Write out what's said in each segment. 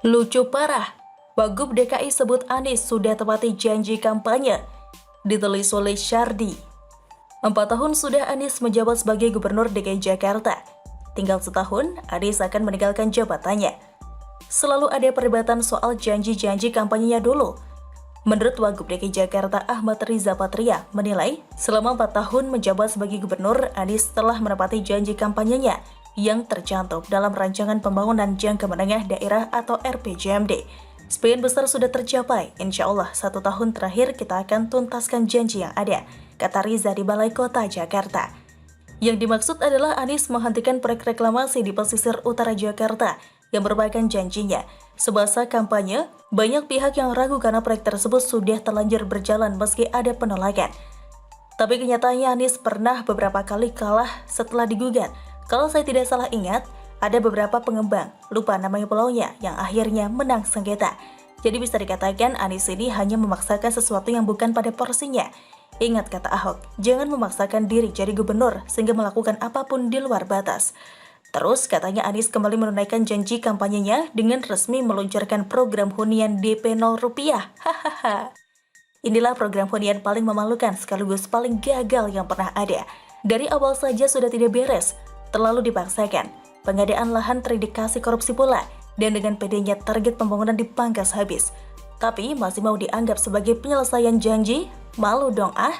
Lucu parah, Wagub DKI sebut Anies sudah tepati janji kampanye. Ditulis oleh Syardi. 4 tahun sudah Anies menjabat sebagai Gubernur DKI Jakarta. Tinggal setahun, Anies akan meninggalkan jabatannya. Selalu ada perdebatan soal janji-janji kampanyenya dulu. Menurut Wagub DKI Jakarta Ahmad Riza Patria menilai, selama 4 tahun menjabat sebagai Gubernur, Anies telah menepati janji kampanyenya yang tercantum dalam Rancangan Pembangunan Jangka Menengah Daerah atau RPJMD. Sebagian besar sudah tercapai, insya Allah 1 tahun terakhir kita akan tuntaskan janji yang ada, kata Riza di Balai Kota Jakarta. Yang dimaksud adalah Anies menghentikan proyek reklamasi di pesisir utara Jakarta yang merupakan janjinya. Semasa kampanye, banyak pihak yang ragu karena proyek tersebut sudah terlanjur berjalan meski ada penolakan. Tapi kenyataannya Anies pernah beberapa kali kalah setelah digugat. Kalau saya tidak salah ingat, ada beberapa pengembang, lupa namanya pulaunya, yang akhirnya menang sengketa. Jadi bisa dikatakan Anies ini hanya memaksakan sesuatu yang bukan pada porsinya. Ingat kata Ahok, jangan memaksakan diri jadi gubernur sehingga melakukan apapun di luar batas. Terus katanya Anies kembali menunaikan janji kampanyenya dengan resmi meluncurkan program hunian DP 0 rupiah. Hahaha. Inilah program hunian paling memalukan sekaligus paling gagal yang pernah ada. Dari awal saja sudah tidak beres, terlalu dipaksakan. Pengadaan lahan terindikasi korupsi pula, dan dengan pedenya target pembangunan dipangkas habis. Tapi masih mau dianggap sebagai penyelesaian janji? Malu dong ah.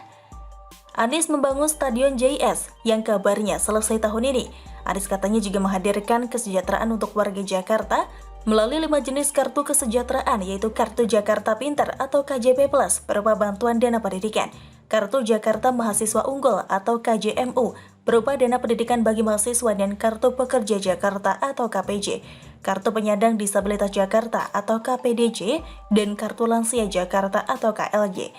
Anies membangun Stadion JS yang kabarnya selesai tahun ini. Anies katanya juga menghadirkan kesejahteraan untuk warga Jakarta melalui 5 jenis kartu kesejahteraan, yaitu Kartu Jakarta Pintar atau KJP Plus berupa bantuan dana pendidikan, Kartu Jakarta Mahasiswa Unggul atau KJMU berupa dana pendidikan bagi mahasiswa, dan Kartu Pekerja Jakarta atau KPJ, Kartu Penyandang Disabilitas Jakarta atau KPDJ, dan Kartu Lansia Jakarta atau KLJ.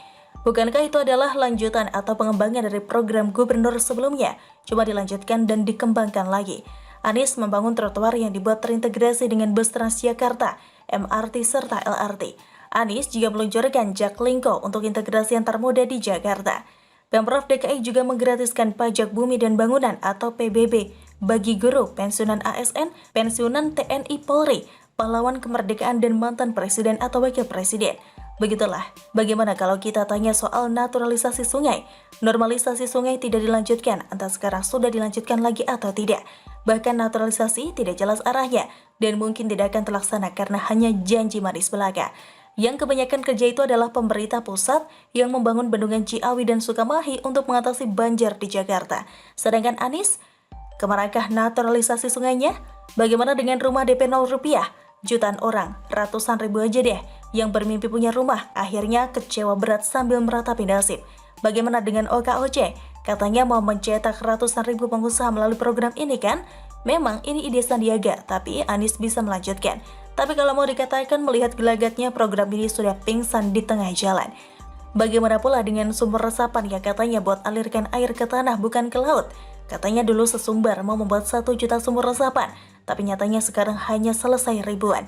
Bukankah itu adalah lanjutan atau pengembangan dari program gubernur sebelumnya, cuma dilanjutkan dan dikembangkan lagi? Anies membangun trotoar yang dibuat terintegrasi dengan bus Transjakarta, MRT, serta LRT. Anies juga meluncurkan Jaklingko untuk integrasi antar moda di Jakarta. Pemprov DKI juga menggratiskan pajak bumi dan bangunan atau PBB bagi guru, pensiunan ASN, pensiunan TNI Polri, pahlawan kemerdekaan, dan mantan presiden atau wakil presiden. Begitulah, bagaimana kalau kita tanya soal naturalisasi sungai? Normalisasi sungai tidak dilanjutkan, entah sekarang sudah dilanjutkan lagi atau tidak. Bahkan naturalisasi tidak jelas arahnya, dan mungkin tidak akan terlaksana karena hanya janji manis belaka. Yang kebanyakan kerja itu adalah pemerintah pusat yang membangun bendungan Ciawi dan Sukamahi untuk mengatasi banjir di Jakarta. Sedangkan Anies, kemanakah naturalisasi sungainya? Bagaimana dengan rumah DP 0 rupiah? Jutaan orang, ratusan ribu aja deh, yang bermimpi punya rumah, akhirnya kecewa berat sambil meratapi nasib. Bagaimana dengan OKOC? Katanya mau mencetak ratusan ribu pengusaha melalui program ini kan? Memang ini ide Sandiaga, tapi Anies bisa melanjutkan. Tapi kalau mau dikatakan melihat gelagatnya, program ini sudah pingsan di tengah jalan. Bagaimana pula dengan sumber resapan yang katanya buat alirkan air ke tanah bukan ke laut? Katanya dulu sesumbar mau membuat 1 juta sumur resapan, tapi nyatanya sekarang hanya selesai ribuan.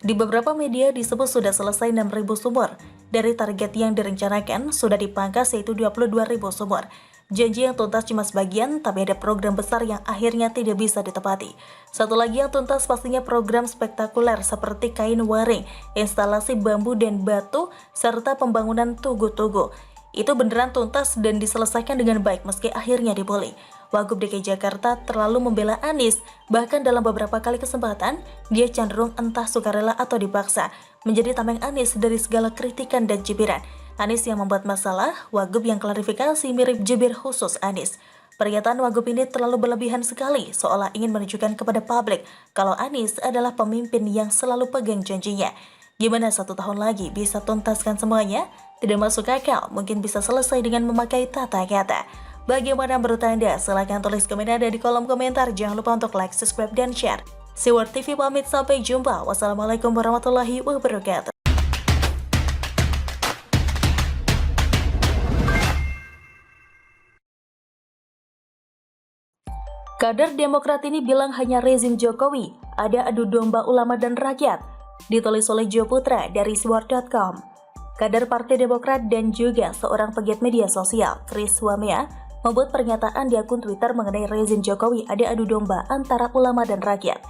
Di beberapa media disebut sudah selesai 6.000 sumur. Dari target yang direncanakan sudah dipangkas yaitu 22.000 sumur. Janji yang tuntas cuma sebagian, tapi ada program besar yang akhirnya tidak bisa ditepati. Satu lagi yang tuntas pastinya program spektakuler seperti kain waring, instalasi bambu dan batu, serta pembangunan tugu-tugu. Itu beneran tuntas dan diselesaikan dengan baik meski akhirnya dibully. Wagub DKI Jakarta terlalu membela Anies, bahkan dalam beberapa kali kesempatan, dia cenderung entah sukarela atau dipaksa, menjadi tameng Anies dari segala kritikan dan cibiran. Anies yang membuat masalah, Wagub yang klarifikasi mirip jubir khusus Anies. Pernyataan Wagub ini terlalu berlebihan sekali, seolah ingin menunjukkan kepada publik kalau Anies adalah pemimpin yang selalu pegang janjinya. Gimana 1 tahun lagi bisa tuntaskan semuanya? Tidak masuk akal, mungkin bisa selesai dengan memakai tata kata. Bagaimana menurut Anda? Silahkan tulis komen Anda di kolom komentar. Jangan lupa untuk like, subscribe, dan share. Siwar TV pamit, sampai jumpa. Wassalamualaikum warahmatullahi wabarakatuh. Kader Demokrat ini bilang hanya rezim Jokowi, ada adu domba ulama dan rakyat. Ditulis oleh Jo Putra dari Swar.com. Kader Partai Demokrat dan juga seorang pegiat media sosial, Chris Wamea, membuat pernyataan di akun Twitter mengenai rezim Jokowi ada adu domba antara ulama dan rakyat.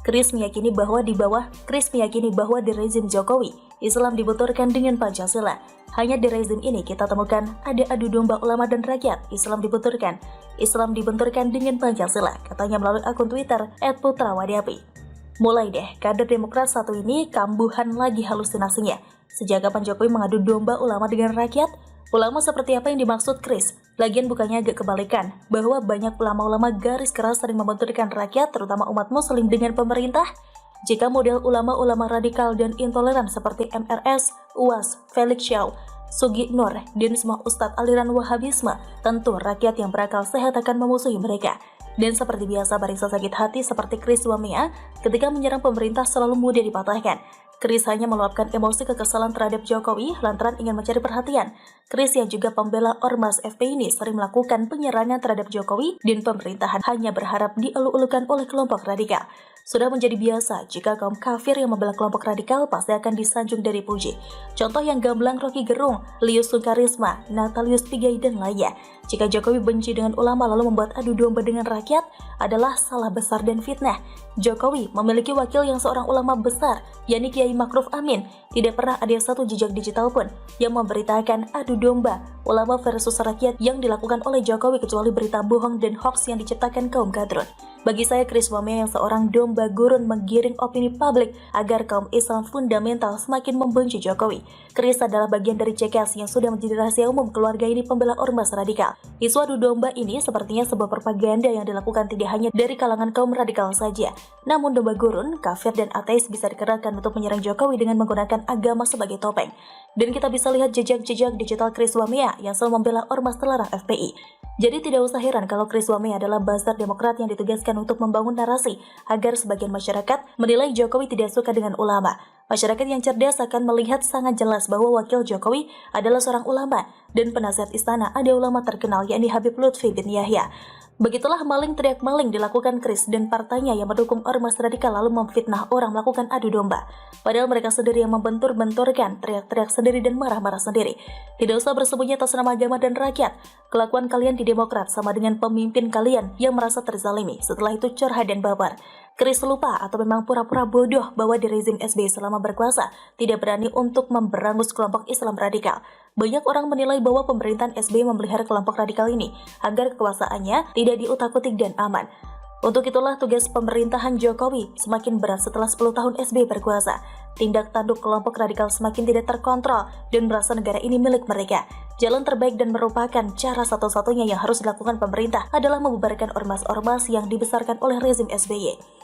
Chris meyakini bahwa di rezim Jokowi, Islam dibenturkan dengan Pancasila. Hanya di rezim ini kita temukan ada adu domba ulama dan rakyat. Islam dibenturkan dengan Pancasila, katanya melalui akun Twitter @putrawadapi. Mulai deh, kader Demokrat satu ini kambuhan lagi halusinasinya. Sejak kapan Jokowi mengadu domba ulama dengan rakyat? Ulama seperti apa yang dimaksud Chris? Lagian bukannya agak kebalikan, bahwa banyak ulama-ulama garis keras sering membenturkan rakyat, terutama umat muslim dengan pemerintah? Jika model ulama-ulama radikal dan intoleran seperti MRS, UAS, Felix Shaw, Sugi Nur, dan semua ustadz aliran Wahabisme, tentu rakyat yang berakal sehat akan memusuhi mereka. Dan seperti biasa, barisan sakit hati seperti Chris Wamea ketika menyerang pemerintah selalu mudah dipatahkan. Chris hanya meluapkan emosi kekesalan terhadap Jokowi lantaran ingin mencari perhatian. Chris yang juga pembela Ormas FPI ini sering melakukan penyerangan terhadap Jokowi dan pemerintahan hanya berharap dielu-elukan oleh kelompok radikal. Sudah menjadi biasa jika kaum kafir yang membela kelompok radikal pasti akan disanjung dari puji. Contoh yang gamblang Rocky Gerung, Lius Sungkarisma, Natalius Pigai, dan lainnya. Jika Jokowi benci dengan ulama lalu membuat adu domba dengan rakyat adalah salah besar dan fitnah. Jokowi memiliki wakil yang seorang ulama besar, yakni Kiai Ma'ruf Amin. Tidak pernah ada satu jejak digital pun yang memberitakan adu domba ulama versus rakyat yang dilakukan oleh Jokowi kecuali berita bohong dan hoax yang diciptakan kaum kadrun. Bagi saya, Chris Wamea yang seorang domba gurun menggiring opini publik agar kaum Islam fundamental semakin membenci Jokowi. Chris adalah bagian dari CKS yang sudah menjadi rahasia umum keluarga ini pembela ormas radikal. Isu adu domba ini sepertinya sebuah propaganda yang dilakukan tidak hanya dari kalangan kaum radikal saja. Namun domba gurun, kafir, dan ateis bisa dikerahkan untuk menyerang Jokowi dengan menggunakan agama sebagai topeng. Dan kita bisa lihat jejak-jejak digital Chris Wamea yang selalu membela ormas terlarang FPI. Jadi tidak usah heran kalau Chris Wamea adalah buzzer Demokrat yang ditugaskan untuk membangun narasi agar sebagian masyarakat menilai Jokowi tidak suka dengan ulama. Masyarakat yang cerdas akan melihat sangat jelas bahwa wakil Jokowi adalah seorang ulama dan penasihat istana ada ulama terkenal yakni Habib Lutfi bin Yahya. Begitulah maling teriak maling dilakukan Chris dan partainya yang mendukung ormas radikal lalu memfitnah orang melakukan adu domba. Padahal mereka sendiri yang membentur-benturkan, teriak-teriak sendiri dan marah-marah sendiri. Tidak usah bersembunyi atas nama agama dan rakyat. Kelakuan kalian di Demokrat sama dengan pemimpin kalian yang merasa terzalimi. Setelah itu curhat dan baper. Chris lupa atau memang pura-pura bodoh bahwa di rezim SBY selama berkuasa tidak berani untuk memberangus kelompok Islam radikal. Banyak orang menilai bahwa pemerintahan SBY memelihara kelompok radikal ini agar kekuasaannya tidak diutak-utik dan aman. Untuk itulah tugas pemerintahan Jokowi semakin berat setelah 10 tahun SBY berkuasa. Tindak tanduk kelompok radikal semakin tidak terkontrol dan merasa negara ini milik mereka. Jalan terbaik dan merupakan cara satu-satunya yang harus dilakukan pemerintah adalah membubarkan ormas-ormas yang dibesarkan oleh rezim SBY.